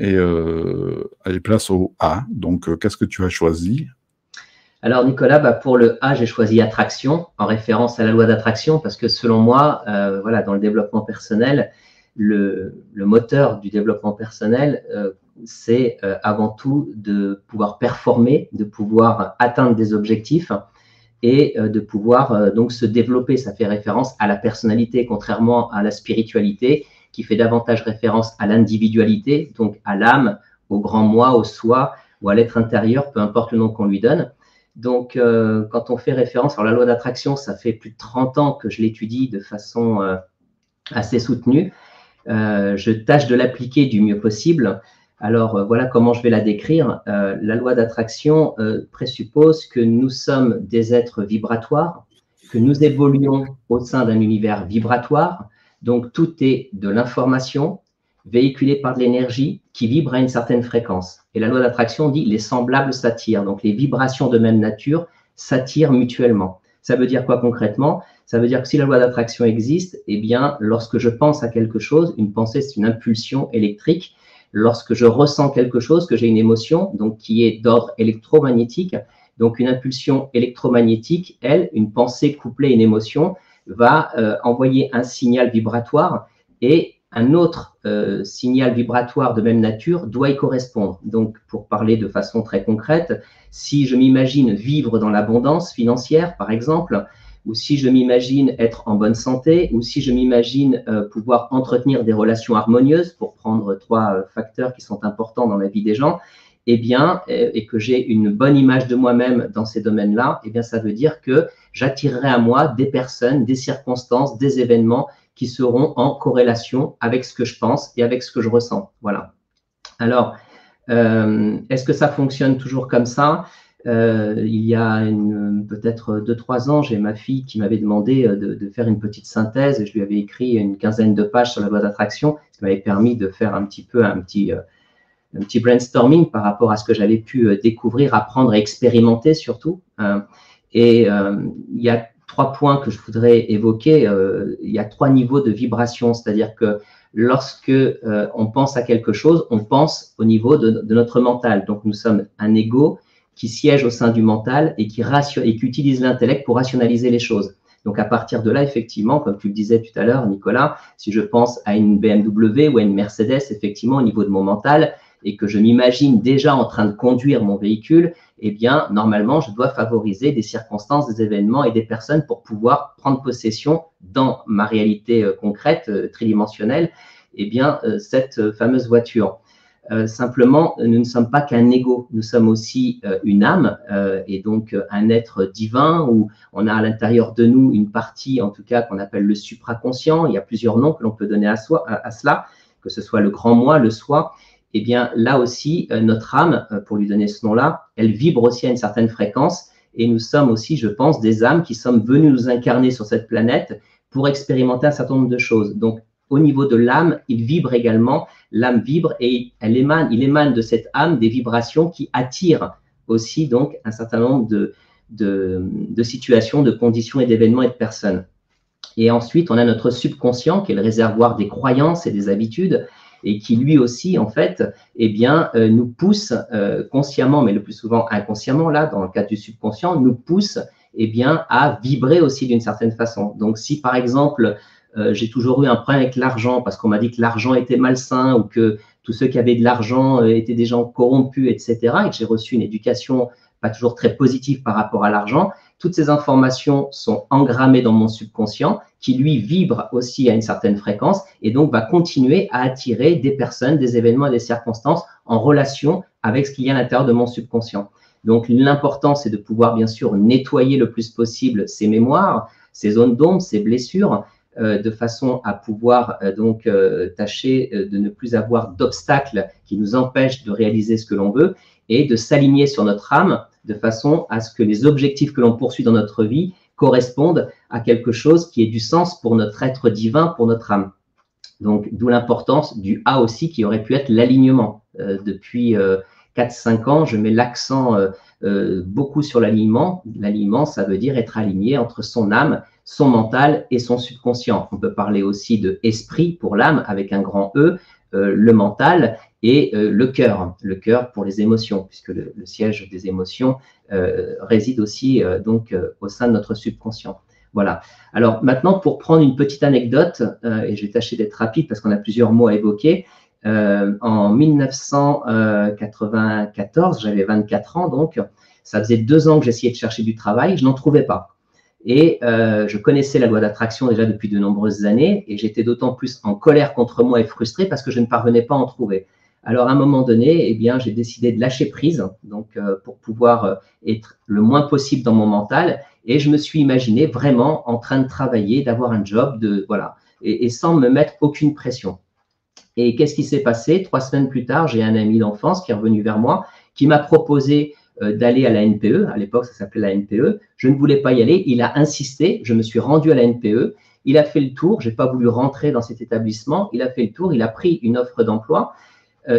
et aller place au A. Donc, qu'est-ce que tu as choisi? Alors Nicolas, pour le A, j'ai choisi attraction, en référence à la loi d'attraction, parce que selon moi, voilà, dans le développement personnel, le moteur du développement personnel, c'est avant tout de pouvoir performer, de pouvoir atteindre des objectifs et de pouvoir donc se développer. Ça fait référence à la personnalité, contrairement à la spiritualité, qui fait davantage référence à l'individualité, donc à l'âme, au grand moi, au soi ou à l'être intérieur, peu importe le nom qu'on lui donne. Donc, quand on fait référence à la loi d'attraction, ça fait plus de 30 ans que je l'étudie de façon assez soutenue. Je tâche de l'appliquer du mieux possible. Alors, voilà comment je vais la décrire. La loi d'attraction présuppose que nous sommes des êtres vibratoires, que nous évoluons au sein d'un univers vibratoire. Donc, tout est de l'information véhiculée par de l'énergie qui vibre à une certaine fréquence. Et la loi d'attraction dit les semblables s'attirent. Donc, les vibrations de même nature s'attirent mutuellement. Ça veut dire quoi concrètement? Ça veut dire que si la loi d'attraction existe, eh bien, lorsque je pense à quelque chose, une pensée, c'est une impulsion électrique. Lorsque je ressens quelque chose, que j'ai une émotion, donc qui est d'ordre électromagnétique, donc une impulsion électromagnétique, elle, une pensée couplée à une émotion, va envoyer un signal vibratoire et un autre signal vibratoire de même nature doit y correspondre. Donc, pour parler de façon très concrète, si je m'imagine vivre dans l'abondance financière, par exemple, ou si je m'imagine être en bonne santé, ou si je m'imagine pouvoir entretenir des relations harmonieuses, pour prendre trois facteurs qui sont importants dans la vie des gens, eh bien, et que j'ai une bonne image de moi-même dans ces domaines-là, eh bien, ça veut dire que j'attirerai à moi des personnes, des circonstances, des événements qui seront en corrélation avec ce que je pense et avec ce que je ressens. Voilà. Alors, est-ce que ça fonctionne toujours comme ça? Il y a peut-être 2-3 ans, j'ai ma fille qui m'avait demandé de faire une petite synthèse. Je lui avais écrit une quinzaine de pages sur la loi d'attraction, ce qui m'avait permis de faire un petit brainstorming par rapport à ce que j'avais pu découvrir, apprendre et expérimenter surtout. Et il y a 3 points que je voudrais évoquer. Il y a 3 niveaux de vibration, c'est-à-dire que lorsque on pense à quelque chose, on pense au niveau de notre mental. Donc, nous sommes un ego qui siège au sein du mental et qui utilise l'intellect pour rationaliser les choses. Donc, à partir de là, effectivement, comme tu le disais tout à l'heure, Nicolas, si je pense à une BMW ou à une Mercedes, effectivement, au niveau de mon mental, et que je m'imagine déjà en train de conduire mon véhicule, eh bien, normalement, je dois favoriser des circonstances, des événements et des personnes pour pouvoir prendre possession dans ma réalité concrète, tridimensionnelle, eh bien, cette fameuse voiture. Simplement, nous ne sommes pas qu'un ego, nous sommes aussi une âme et donc un être divin où on a à l'intérieur de nous une partie, en tout cas, qu'on appelle le supraconscient. Il y a plusieurs noms que l'on peut donner à cela, que ce soit le grand moi, le soi. Eh bien, là aussi, notre âme, pour lui donner ce nom-là, elle vibre aussi à une certaine fréquence. Et nous sommes aussi, je pense, des âmes qui sommes venues nous incarner sur cette planète pour expérimenter un certain nombre de choses. Donc, au niveau de l'âme, il vibre également. L'âme vibre et il émane de cette âme des vibrations qui attirent aussi donc un certain nombre de situations, de conditions et d'événements et de personnes. Et ensuite, on a notre subconscient qui est le réservoir des croyances et des habitudes et qui lui aussi, en fait, eh bien, nous pousse consciemment, mais le plus souvent inconsciemment, là, dans le cas du subconscient, nous pousse eh bien, à vibrer aussi d'une certaine façon. Donc, si par exemple, j'ai toujours eu un problème avec l'argent parce qu'on m'a dit que l'argent était malsain ou que tous ceux qui avaient de l'argent étaient des gens corrompus, etc., et que j'ai reçu une éducation pas toujours très positive par rapport à l'argent, toutes ces informations sont engrammées dans mon subconscient qui, lui, vibre aussi à une certaine fréquence et donc va continuer à attirer des personnes, des événements et des circonstances en relation avec ce qu'il y a à l'intérieur de mon subconscient. Donc, l'important, c'est de pouvoir, bien sûr, nettoyer le plus possible ces mémoires, ces zones d'ombre, ces blessures, de façon à pouvoir tâcher de ne plus avoir d'obstacles qui nous empêchent de réaliser ce que l'on veut et de s'aligner sur notre âme de façon à ce que les objectifs que l'on poursuit dans notre vie correspondent à quelque chose qui ait du sens pour notre être divin, pour notre âme. Donc, d'où l'importance du A aussi qui aurait pu être l'alignement. Depuis 4-5 ans, je mets l'accent beaucoup sur l'alignement. L'alignement, ça veut dire être aligné entre son âme, son mental et son subconscient. On peut parler aussi de esprit pour l'âme avec un grand E, le mental et le cœur pour les émotions, puisque le siège des émotions réside aussi donc au sein de notre subconscient. Voilà. Alors maintenant, pour prendre une petite anecdote, et je vais tâcher d'être rapide parce qu'on a plusieurs mots à évoquer, en 1994, j'avais 24 ans, donc ça faisait 2 ans que j'essayais de chercher du travail, je n'en trouvais pas. Et je connaissais la loi d'attraction déjà depuis de nombreuses années, et j'étais d'autant plus en colère contre moi et frustré parce que je ne parvenais pas à en trouver. Alors à un moment donné, eh bien, j'ai décidé de lâcher prise, donc pour pouvoir être le moins possible dans mon mental, et je me suis imaginé vraiment en train de travailler, d'avoir un job, voilà, et sans me mettre aucune pression. Et qu'est-ce qui s'est passé? 3 semaines plus tard, j'ai un ami d'enfance qui est revenu vers moi, qui m'a proposé d'aller à la NPE. À l'époque, ça s'appelait la NPE. Je ne voulais pas y aller. Il a insisté. Je me suis rendu à la NPE. Il a fait le tour. Je n'ai pas voulu rentrer dans cet établissement. Il a fait le tour. Il a pris une offre d'emploi.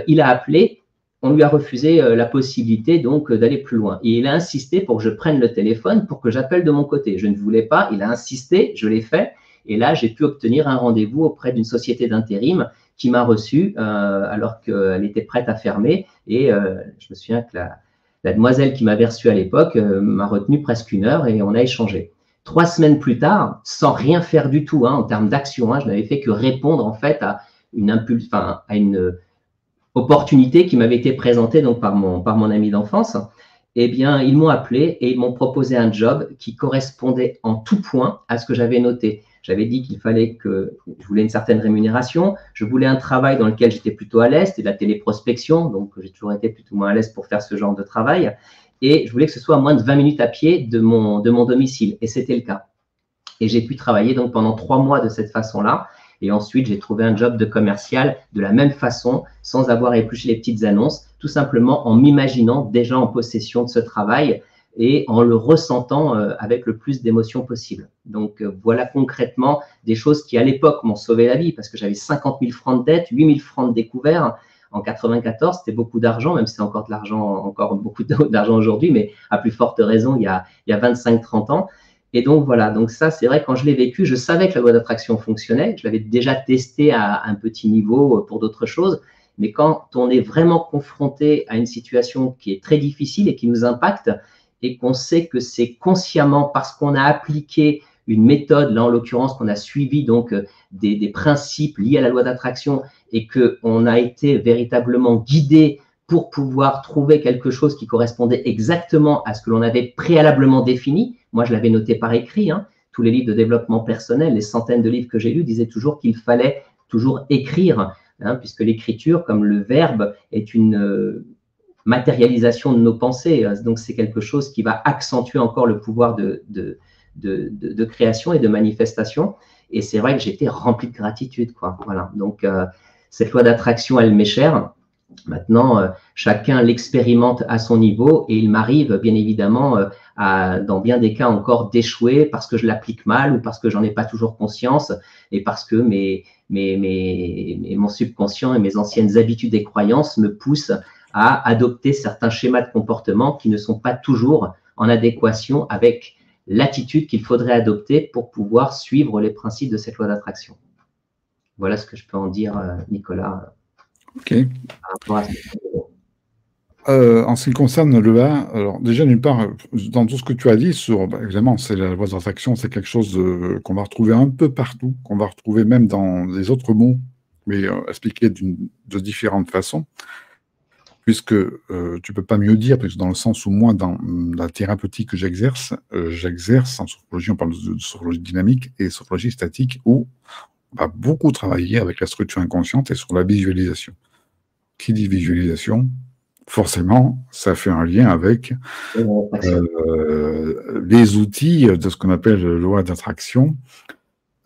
Il a appelé. On lui a refusé la possibilité donc d'aller plus loin. Et il a insisté pour que je prenne le téléphone, pour que j'appelle de mon côté. Je ne voulais pas. Il a insisté. Je l'ai fait. Et là, j'ai pu obtenir un rendez-vous auprès d'une société d'intérim qui m'a reçu alors qu'elle était prête à fermer. Et je me souviens que la demoiselle qui m'avait reçu à l'époque m'a retenu presque 1 heure et on a échangé. 3 semaines plus tard, sans rien faire du tout en termes d'action, je n'avais fait que répondre en fait à une opportunité qui m'avait été présentée donc par mon ami d'enfance. Eh bien, ils m'ont appelé et ils m'ont proposé un job qui correspondait en tout point à ce que j'avais noté. J'avais dit qu'il fallait que je voulais une certaine rémunération, je voulais un travail dans lequel j'étais plutôt à l'aise, c'était de la téléprospection, donc j'ai toujours été plutôt moins à l'aise pour faire ce genre de travail, et je voulais que ce soit à moins de 20 minutes à pied de mon domicile, et c'était le cas. Et j'ai pu travailler donc pendant 3 mois de cette façon-là, et ensuite j'ai trouvé un job de commercial de la même façon, sans avoir épluché les petites annonces, tout simplement en m'imaginant déjà en possession de ce travail, et en le ressentant avec le plus d'émotion possible. Donc voilà concrètement des choses qui à l'époque m'ont sauvé la vie parce que j'avais 50 000 francs de dette, 8 000 francs de découvert. En 94, c'était beaucoup d'argent, même si c'est encore de l'argent, encore beaucoup d'argent aujourd'hui, mais à plus forte raison il y a 25-30 ans. Et donc voilà, donc ça c'est vrai, quand je l'ai vécu, je savais que la loi d'attraction fonctionnait, je l'avais déjà testé à un petit niveau pour d'autres choses, mais quand on est vraiment confronté à une situation qui est très difficile et qui nous impacte, et qu'on sait que c'est consciemment parce qu'on a appliqué une méthode, là en l'occurrence qu'on a suivi donc des principes liés à la loi d'attraction et qu'on a été véritablement guidé pour pouvoir trouver quelque chose qui correspondait exactement à ce que l'on avait préalablement défini. Moi, je l'avais noté par écrit, tous les livres de développement personnel, les centaines de livres que j'ai lus disaient toujours qu'il fallait toujours écrire, puisque l'écriture, comme le verbe, est une matérialisation de nos pensées. Donc, c'est quelque chose qui va accentuer encore le pouvoir de création et de manifestation. Et c'est vrai que j'étais rempli de gratitude, quoi. Voilà. Donc, cette loi d'attraction, elle m'est chère. Maintenant, chacun l'expérimente à son niveau et il m'arrive, bien évidemment, dans bien des cas encore, d'échouer parce que je l'applique mal ou parce que j'en ai pas toujours conscience et parce que mon subconscient et mes anciennes habitudes et croyances me poussent à adopter certains schémas de comportement qui ne sont pas toujours en adéquation avec l'attitude qu'il faudrait adopter pour pouvoir suivre les principes de cette loi d'attraction. Voilà ce que je peux en dire, Nicolas. Ok. En ce qui concerne le A, alors déjà d'une part, dans tout ce que tu as dit sur, évidemment, c'est la loi d'attraction, c'est quelque chose qu'on va retrouver un peu partout, qu'on va retrouver même dans les autres mots, mais expliqué de différentes façons. Puisque tu peux pas mieux dire, parce que dans le sens où moi, dans la thérapeutique que j'exerce en sophrologie, on parle de sophrologie dynamique et sophrologie statique, où on va beaucoup travailler avec la structure inconsciente et sur la visualisation. Qui dit visualisation, forcément, ça fait un lien avec les outils de ce qu'on appelle loi d'attraction.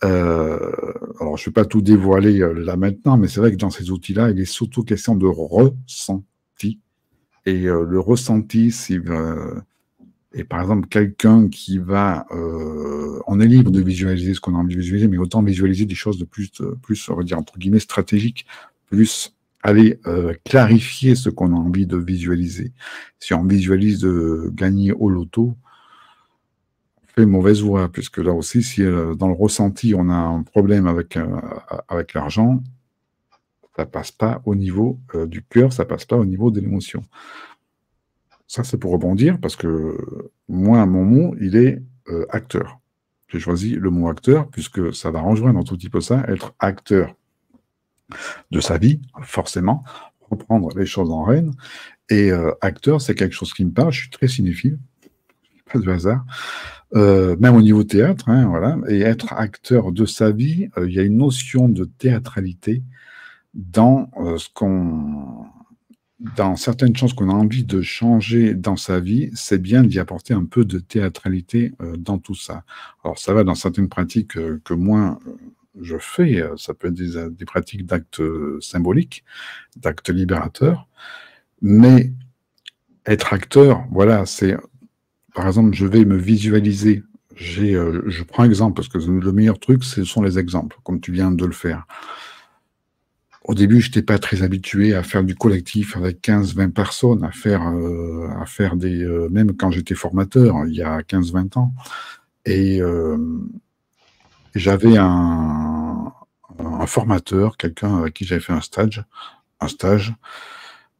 Alors, je ne vais pas tout dévoiler là maintenant, mais c'est vrai que dans ces outils-là, il est surtout question de ressenti. Et le ressenti, et par exemple, quelqu'un qui va... on est libre de visualiser ce qu'on a envie de visualiser, mais autant visualiser des choses de plus on va dire, entre guillemets, stratégiques, plus aller clarifier ce qu'on a envie de visualiser. Si on visualise de gagner au loto, on fait mauvaise voie, puisque là aussi, si dans le ressenti, on a un problème avec l'argent, Ça passe pas au niveau du cœur, ça passe pas au niveau de l'émotion. Ça, c'est pour rebondir, parce que moi, mon mot, il est acteur. J'ai choisi le mot acteur, puisque ça va rejoindre un tout petit peu ça, être acteur de sa vie, forcément, reprendre les choses en règne. Et acteur, c'est quelque chose qui me parle, je suis très cinéphile, pas de hasard. Même au niveau théâtre, hein, voilà. Et être acteur de sa vie, il y a une notion de théâtralité dans dans certaines choses qu'on a envie de changer dans sa vie, c'est bien d'y apporter un peu de théâtralité dans tout ça. Alors ça va dans certaines pratiques que moi je fais, ça peut être des pratiques d'actes symboliques, d'actes libérateurs, mais être acteur, voilà, c'est par exemple, je vais me visualiser. Je prends un exemple, parce que le meilleur truc, ce sont les exemples, comme tu viens de le faire. Au début, je n'étais pas très habitué à faire du collectif avec 15-20 personnes, à faire des... même quand j'étais formateur, il y a 15-20 ans. Et j'avais un formateur, quelqu'un avec qui j'avais fait un stage.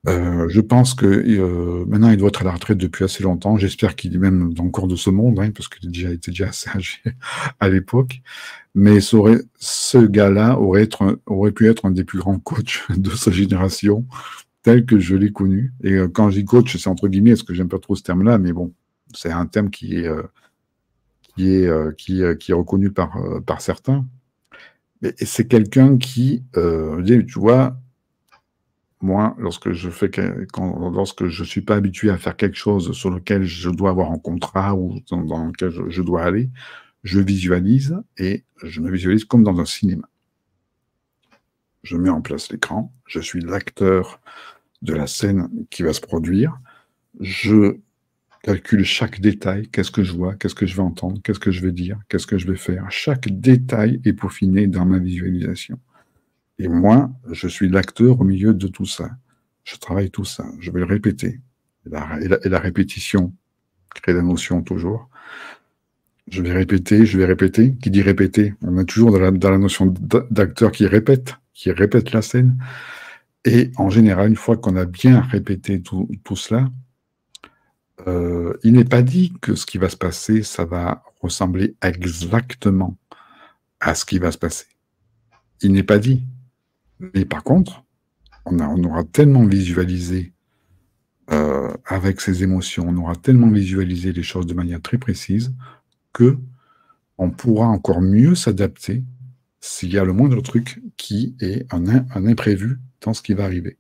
Je pense que maintenant, il doit être à la retraite depuis assez longtemps. J'espère qu'il est même dans le cours de ce monde, hein, parce qu'il était déjà assez âgé à l'époque. Mais ce gars-là aurait pu être un des plus grands coachs de sa génération, tel que je l'ai connu. Et quand je dis coach, c'est entre guillemets, parce que j'aime pas trop ce terme-là, mais bon, c'est un terme qui est reconnu par certains. Mais c'est quelqu'un qui, tu vois, moi, lorsque je suis pas habitué à faire quelque chose sur lequel je dois avoir un contrat ou dans lequel je dois aller, je visualise, et je me visualise comme dans un cinéma. Je mets en place l'écran, je suis l'acteur de la scène qui va se produire, je calcule chaque détail, qu'est-ce que je vois, qu'est-ce que je vais entendre, qu'est-ce que je vais dire, qu'est-ce que je vais faire. Chaque détail est peaufiné dans ma visualisation. Et moi, je suis l'acteur au milieu de tout ça. Je travaille tout ça, je vais le répéter. Et la répétition crée la notion toujours. Je vais répéter. Qui dit répéter? On est toujours dans la notion d'acteur qui répète la scène. Et en général, une fois qu'on a bien répété tout cela, il n'est pas dit que ce qui va se passer, ça va ressembler exactement à ce qui va se passer. Il n'est pas dit. Mais par contre, on aura tellement visualisé avec ses émotions, on aura tellement visualisé les choses de manière très précise que on pourra encore mieux s'adapter s'il y a le moindre truc qui est un imprévu dans ce qui va arriver.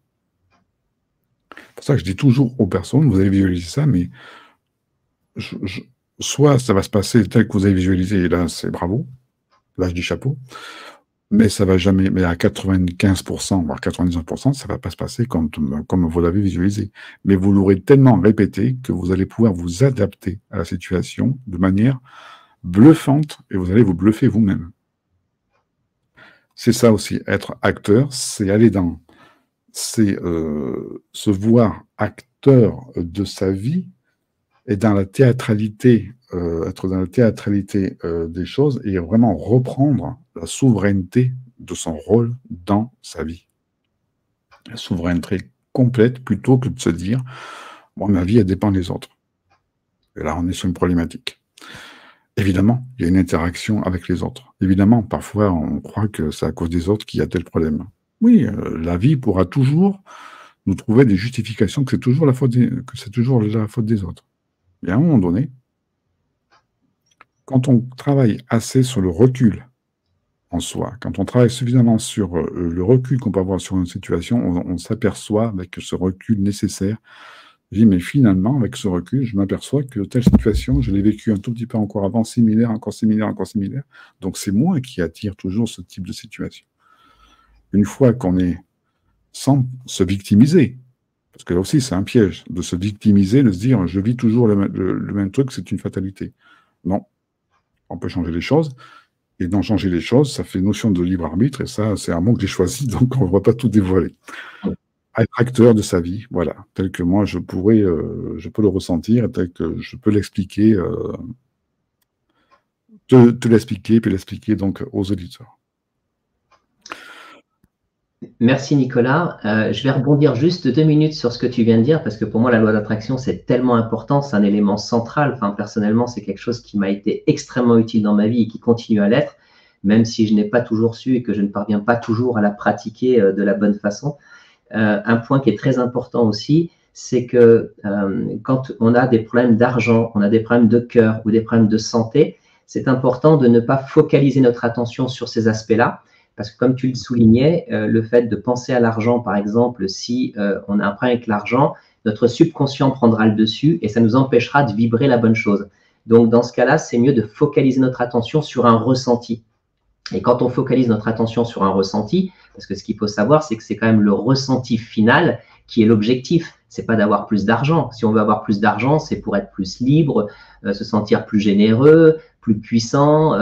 C'est pour ça que je dis toujours aux personnes, vous allez visualiser ça, mais soit ça va se passer tel que vous avez visualisé, et là, c'est bravo, là, je dis chapeau, mais ça va jamais, mais à 95%, voire 99%, ça va pas se passer comme vous l'avez visualisé. Mais vous l'aurez tellement répété que vous allez pouvoir vous adapter à la situation de manière bluffante, et vous allez vous bluffer vous-même. C'est ça aussi, être acteur, c'est se voir acteur de sa vie, et dans la théâtralité, être dans la théâtralité des choses, et vraiment reprendre la souveraineté de son rôle dans sa vie. La souveraineté complète, plutôt que de se dire « Bon, ma vie, elle dépend des autres ». Et là, on est sur une problématique. Évidemment, il y a une interaction avec les autres. Évidemment, parfois, on croit que c'est à cause des autres qu'il y a tel problème. Oui, la vie pourra toujours nous trouver des justifications que c'est toujours la faute des autres. Et à un moment donné, quand on travaille assez sur le recul en soi, quand on travaille suffisamment sur le recul qu'on peut avoir sur une situation, on s'aperçoit avec ce recul nécessaire. Je dis, mais finalement, avec ce recul, je m'aperçois que telle situation, je l'ai vécue un tout petit peu encore avant, similaire, encore similaire, encore similaire. Donc c'est moi qui attire toujours ce type de situation. Une fois qu'on est sans se victimiser, parce que là aussi c'est un piège, de se victimiser, de se dire je vis toujours le même truc, c'est une fatalité. Non, on peut changer les choses, et dans changer les choses, ça fait notion de libre arbitre, et ça, c'est un mot que j'ai choisi, donc on ne va pas tout dévoiler. Être acteur de sa vie, voilà, tel que moi je peux le ressentir, tel que je peux l'expliquer, te l'expliquer, puis l'expliquer donc aux auditeurs. Merci Nicolas. Je vais rebondir juste 2 minutes sur ce que tu viens de dire parce que pour moi, la loi d'attraction, c'est tellement important, c'est un élément central. Enfin, personnellement, c'est quelque chose qui m'a été extrêmement utile dans ma vie et qui continue à l'être, même si je n'ai pas toujours su et que je ne parviens pas toujours à la pratiquer de la bonne façon. Un point qui est très important aussi, c'est que quand on a des problèmes d'argent, on a des problèmes de cœur ou des problèmes de santé, c'est important de ne pas focaliser notre attention sur ces aspects-là. Parce que comme tu le soulignais, le fait de penser à l'argent, par exemple, si on a un problème avec l'argent, notre subconscient prendra le dessus et ça nous empêchera de vibrer la bonne chose. Donc, dans ce cas-là, c'est mieux de focaliser notre attention sur un ressenti. Et quand on focalise notre attention sur un ressenti, parce que ce qu'il faut savoir, c'est que c'est quand même le ressenti final qui est l'objectif. C'est pas d'avoir plus d'argent. Si on veut avoir plus d'argent, c'est pour être plus libre, se sentir plus généreux, plus puissant,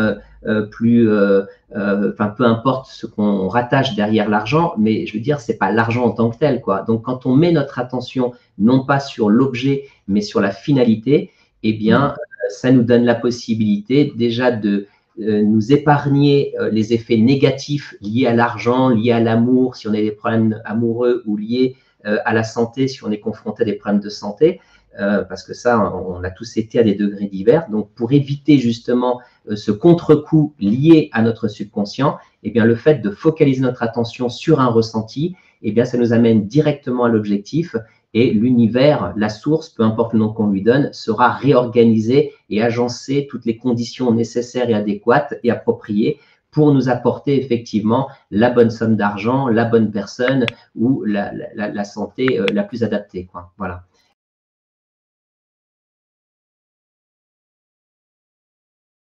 enfin peu importe ce qu'on rattache derrière l'argent, mais je veux dire, c'est pas l'argent en tant que tel, quoi. Donc quand on met notre attention non pas sur l'objet, mais sur la finalité, eh bien, ça nous donne la possibilité déjà de nous épargner les effets négatifs liés à l'argent, liés à l'amour, si on a des problèmes amoureux, ou liés à la santé, si on est confronté à des problèmes de santé, parce que ça, on a tous été à des degrés divers. Donc, pour éviter justement ce contre-coup lié à notre subconscient, eh bien, le fait de focaliser notre attention sur un ressenti, eh bien, ça nous amène directement à l'objectif et l'univers, la source, peu importe le nom qu'on lui donne, sera réorganisé et agencer toutes les conditions nécessaires et adéquates et appropriées pour nous apporter effectivement la bonne somme d'argent, la bonne personne ou la santé la plus adaptée, quoi. Voilà.